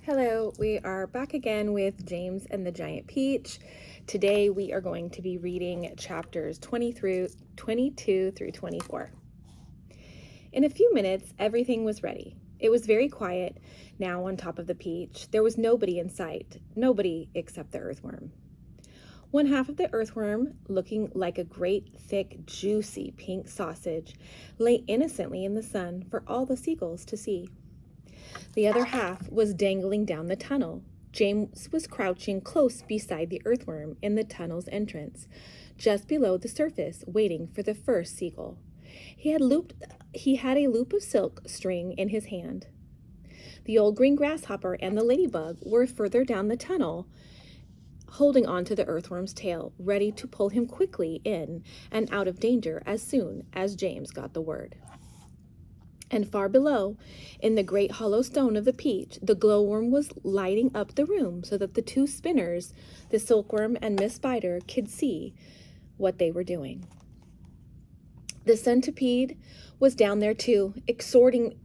Hello, we are back again with James and the Giant Peach. Today we are going to be reading chapters 22 through 24. In a few minutes, everything was ready. It was very quiet now on top of the peach. There was nobody in sight, nobody except the earthworm. One half of the earthworm, looking like a great, thick, juicy pink sausage, lay innocently in the sun for all the seagulls to see. The other half was dangling down the tunnel. James was crouching close beside the earthworm in the tunnel's entrance, just below the surface, waiting for the first seagull. He had a loop of silk string in his hand. The old green grasshopper and the ladybug were further down the tunnel, holding on to the earthworm's tail, ready to pull him quickly in and out of danger as soon as James got the word. And far below, in the great hollow stone of the peach, the glowworm was lighting up the room so that the two spinners, the silkworm and Miss Spider, could see what they were doing. The centipede was down there too, exhorting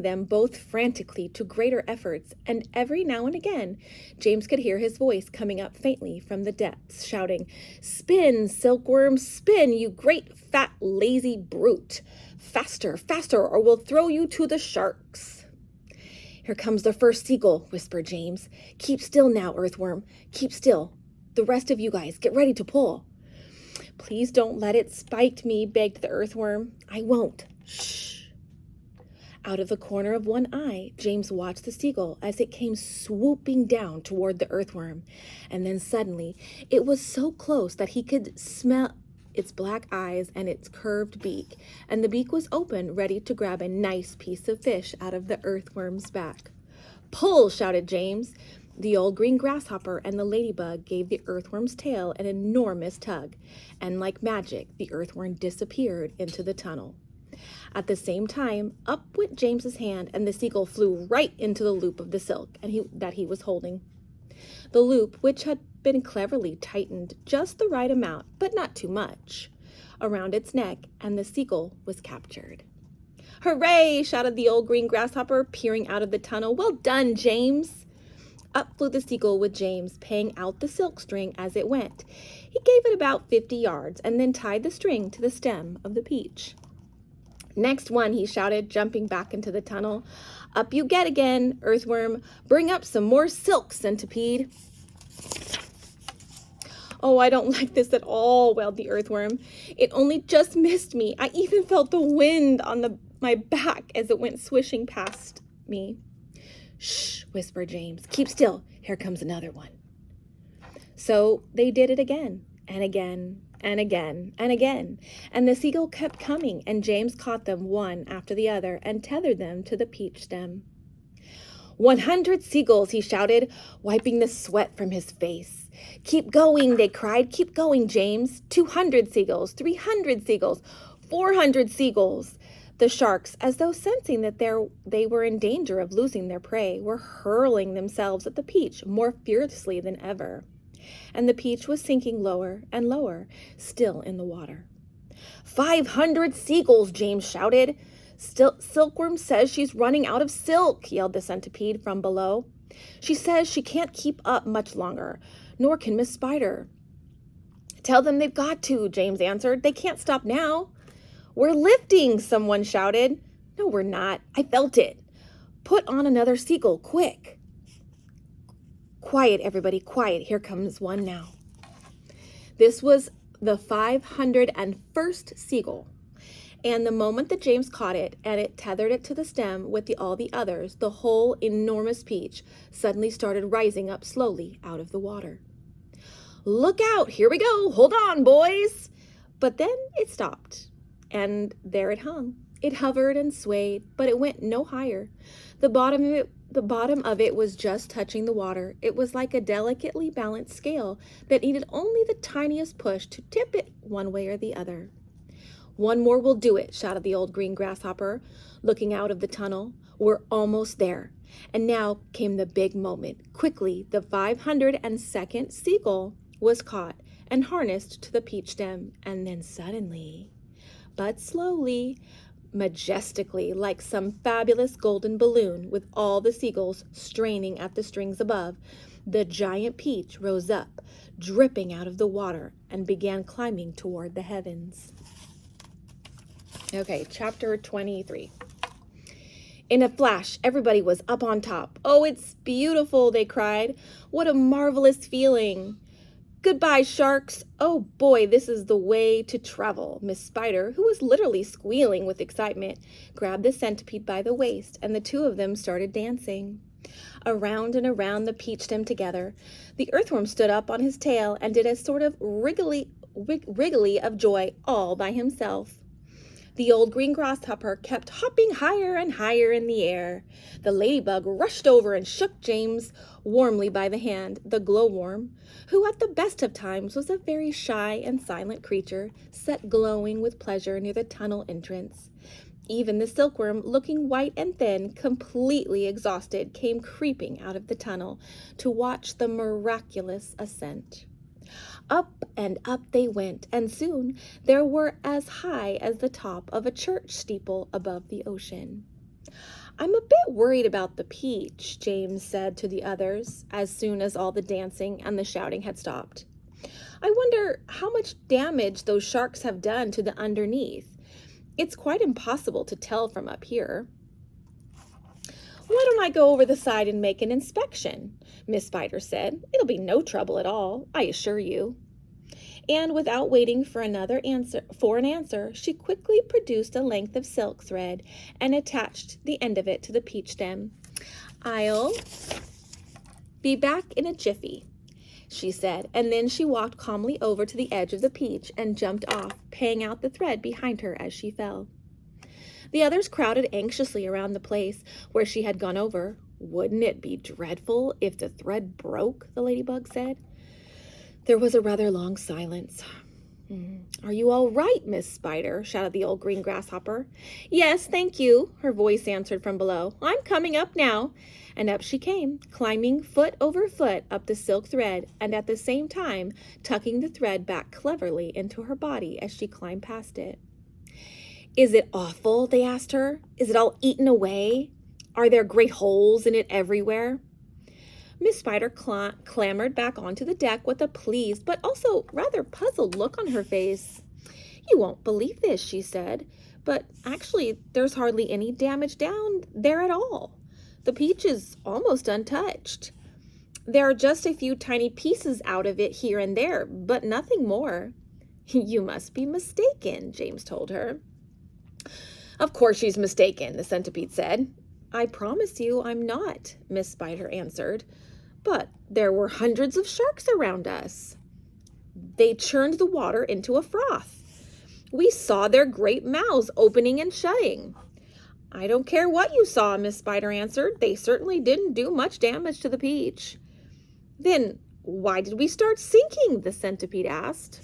them both frantically to greater efforts, and every now and again James could hear his voice coming up faintly from the depths, shouting, "Spin, silkworm, spin, you great fat lazy brute! Faster, faster, or we'll throw you to the sharks." "Here comes the first seagull," whispered James. "Keep still now, earthworm, keep still. The rest of you guys, get ready to pull." "Please don't let it spike me," begged the earthworm. "I won't. Shh." Out of the corner of one eye, James watched the seagull as it came swooping down toward the earthworm. And then suddenly, it was so close that he could smell its black eyes and its curved beak. And the beak was open, ready to grab a nice piece of fish out of the earthworm's back. "Pull!" shouted James. The old green grasshopper and the ladybug gave the earthworm's tail an enormous tug. And like magic, the earthworm disappeared into the tunnel. At the same time, up went James's hand, and the seagull flew right into the loop of the silk that he was holding. The loop, which had been cleverly tightened just the right amount, but not too much, around its neck, and the seagull was captured. "Hooray!" shouted the old green grasshopper, peering out of the tunnel. "Well done, James!" Up flew the seagull with James, paying out the silk string as it went. He gave it about 50 yards, and then tied the string to the stem of the peach. "Next one," he shouted, jumping back into the tunnel. "Up you get again, earthworm. Bring up some more silk, centipede." "Oh, I don't like this at all," wailed the earthworm. "It only just missed me. I even felt the wind on my back as it went swishing past me." "Shh," whispered James. "Keep still. Here comes another one." So they did it again, and again, and again, and again, and the seagull kept coming, and James caught them one after the other and tethered them to the peach stem. 100 seagulls, he shouted, wiping the sweat from his face. "Keep going," they cried. "Keep going, James. 200 seagulls, 300 seagulls, 400 seagulls. The sharks, as though sensing that they were in danger of losing their prey, were hurling themselves at the peach more fiercely than ever. And the peach was sinking lower and lower, still in the water. 500 seagulls, James shouted. "Silkworm says she's running out of silk," yelled the centipede from below. "She says she can't keep up much longer, nor can Miss Spider." "Tell them they've got to," James answered. "They can't stop now." "We're lifting," someone shouted. "No, we're not. I felt it. Put on another seagull, quick." "Quiet, everybody, quiet. Here comes one now." This was the 501st seagull, and the moment that James caught it and it tethered it to the stem with all the others, the whole enormous peach suddenly started rising up slowly out of the water. "Look out! Here we go! Hold on, boys!" But then it stopped, and there it hung. It hovered and swayed, but it went no higher. The bottom of it was just touching the water. It was like a delicately balanced scale that needed only the tiniest push to tip it one way or the other. "One more will do it," shouted the old green grasshopper, looking out of the tunnel. "We're almost there." And now came the big moment. Quickly, the 502nd seagull was caught and harnessed to the peach stem, and then suddenly, but slowly, Majestically, like some fabulous golden balloon, with all the seagulls straining at the strings above, the giant peach rose up, dripping out of the water, and began climbing toward the heavens. Okay, chapter 23. In a flash, everybody was up on top. "Oh, it's beautiful," they cried. "What a marvelous feeling." "Goodbye, sharks. Oh boy, this is the way to travel." Miss Spider, who was literally squealing with excitement, grabbed the centipede by the waist, and the two of them started dancing. Around and around the peach stem together. The earthworm stood up on his tail and did a sort of wriggly of joy all by himself. The old green grasshopper kept hopping higher and higher in the air. The ladybug rushed over and shook James warmly by the hand. The glowworm, who at the best of times was a very shy and silent creature, sat glowing with pleasure near the tunnel entrance. Even the silkworm, looking white and thin, completely exhausted, came creeping out of the tunnel to watch the miraculous ascent. Up and up they went, and soon they were as high as the top of a church steeple above the ocean. "I'm a bit worried about the peach," James said to the others, as soon as all the dancing and the shouting had stopped. "I wonder how much damage those sharks have done to the underneath. It's quite impossible to tell from up here." "Why don't I go over the side and make an inspection?" Miss Spider said. "It'll be no trouble at all, I assure you." And without waiting for an answer, she quickly produced a length of silk thread and attached the end of it to the peach stem. "I'll be back in a jiffy," she said, and then she walked calmly over to the edge of the peach and jumped off, paying out the thread behind her as she fell. The others crowded anxiously around the place where she had gone over. "Wouldn't it be dreadful if the thread broke?" the ladybug said. There was a rather long silence. "Are you all right, Miss Spider?" shouted the old green grasshopper. "Yes, thank you," her voice answered from below. "I'm coming up now." And up she came, climbing foot over foot up the silk thread, and at the same time tucking the thread back cleverly into her body as she climbed past it. "Is it awful?" they asked her. "Is it all eaten away? Are there great holes in it everywhere?" Miss Spider clambered back onto the deck with a pleased but also rather puzzled look on her face. "You won't believe this," she said, "but actually there's hardly any damage down there at all. The peach is almost untouched. There are just a few tiny pieces out of it here and there, but nothing more." "You must be mistaken," James told her. "Of course she's mistaken," the centipede said. "I promise you I'm not," Miss Spider answered. "But there were hundreds of sharks around us. They churned the water into a froth. We saw their great mouths opening and shutting." "I don't care what you saw," Miss Spider answered. "They certainly didn't do much damage to the peach." "Then why did we start sinking?" the centipede asked.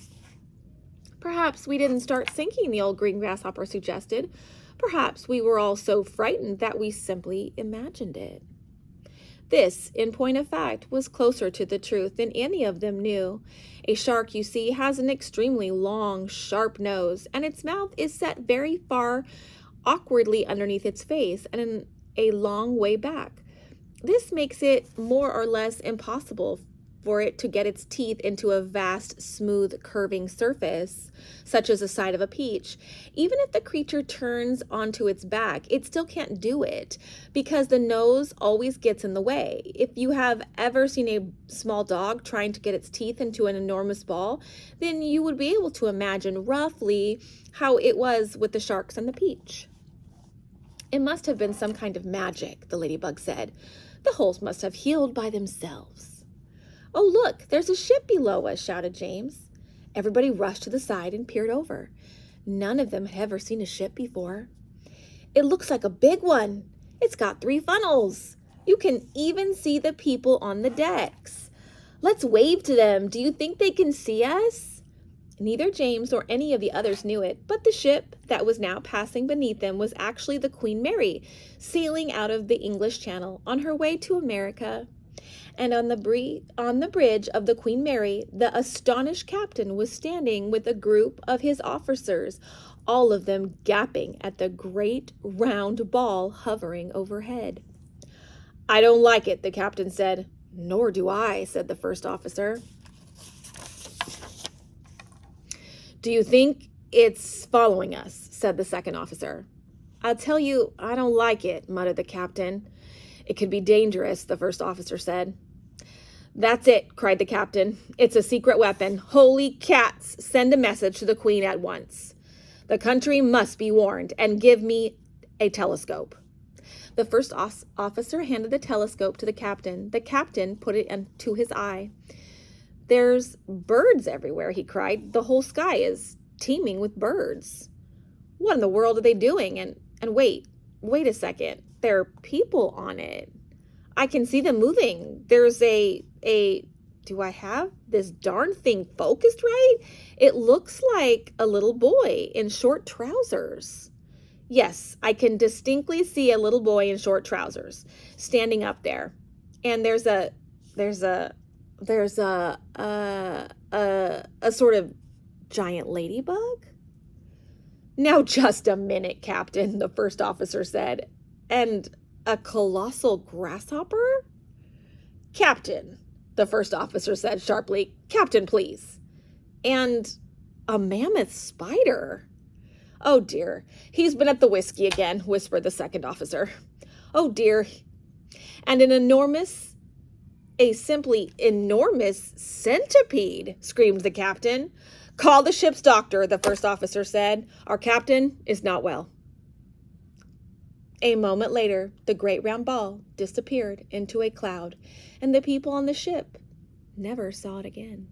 "Perhaps we didn't start sinking," the old green grasshopper suggested. "Perhaps we were all so frightened that we simply imagined it." This, in point of fact, was closer to the truth than any of them knew. A shark, you see, has an extremely long, sharp nose, and its mouth is set very far awkwardly underneath its face and in a long way back. This makes it more or less impossible for it to get its teeth into a vast, smooth, curving surface, such as the side of a peach. Even if the creature turns onto its back, it still can't do it because the nose always gets in the way. If you have ever seen a small dog trying to get its teeth into an enormous ball, then you would be able to imagine roughly how it was with the sharks and the peach. "It must have been some kind of magic," the ladybug said. "The holes must have healed by themselves." "Oh, look, there's a ship below us," shouted James. Everybody rushed to the side and peered over. None of them had ever seen a ship before. "It looks like a big one. It's got 3 funnels. You can even see the people on the decks. Let's wave to them. Do you think they can see us?" Neither James nor any of the others knew it, but the ship that was now passing beneath them was actually the Queen Mary, sailing out of the English Channel on her way to America. And on the bridge of the Queen Mary, the astonished captain was standing with a group of his officers, all of them gaping at the great round ball hovering overhead. "I don't like it," the captain said. "Nor do I," said the first officer. "Do you think it's following us?" said the second officer. "I'll tell you, I don't like it," muttered the captain. "It could be dangerous," the first officer said. "That's it," cried the captain. "It's a secret weapon. Holy cats, send a message to the Queen at once. The country must be warned, and give me a telescope." The first officer handed the telescope to the captain. The captain put it to his eye. "There's birds everywhere," he cried. "The whole sky is teeming with birds. What in the world are they doing? And wait a second. There are people on it. I can see them moving. There's do I have this darn thing focused right? It looks like a little boy in short trousers. Yes, I can distinctly see a little boy in short trousers standing up there. And there's a sort of giant ladybug." "Now, just a minute, Captain," the first officer said. "And a colossal grasshopper?" "Captain," the first officer said sharply. "Captain, please." "And a mammoth spider." "Oh, dear, he's been at the whiskey again," whispered the second officer. "Oh, dear. And a simply enormous centipede," screamed the captain. "Call the ship's doctor," the first officer said. "Our captain is not well." A moment later, the great round ball disappeared into a cloud, and the people on the ship never saw it again.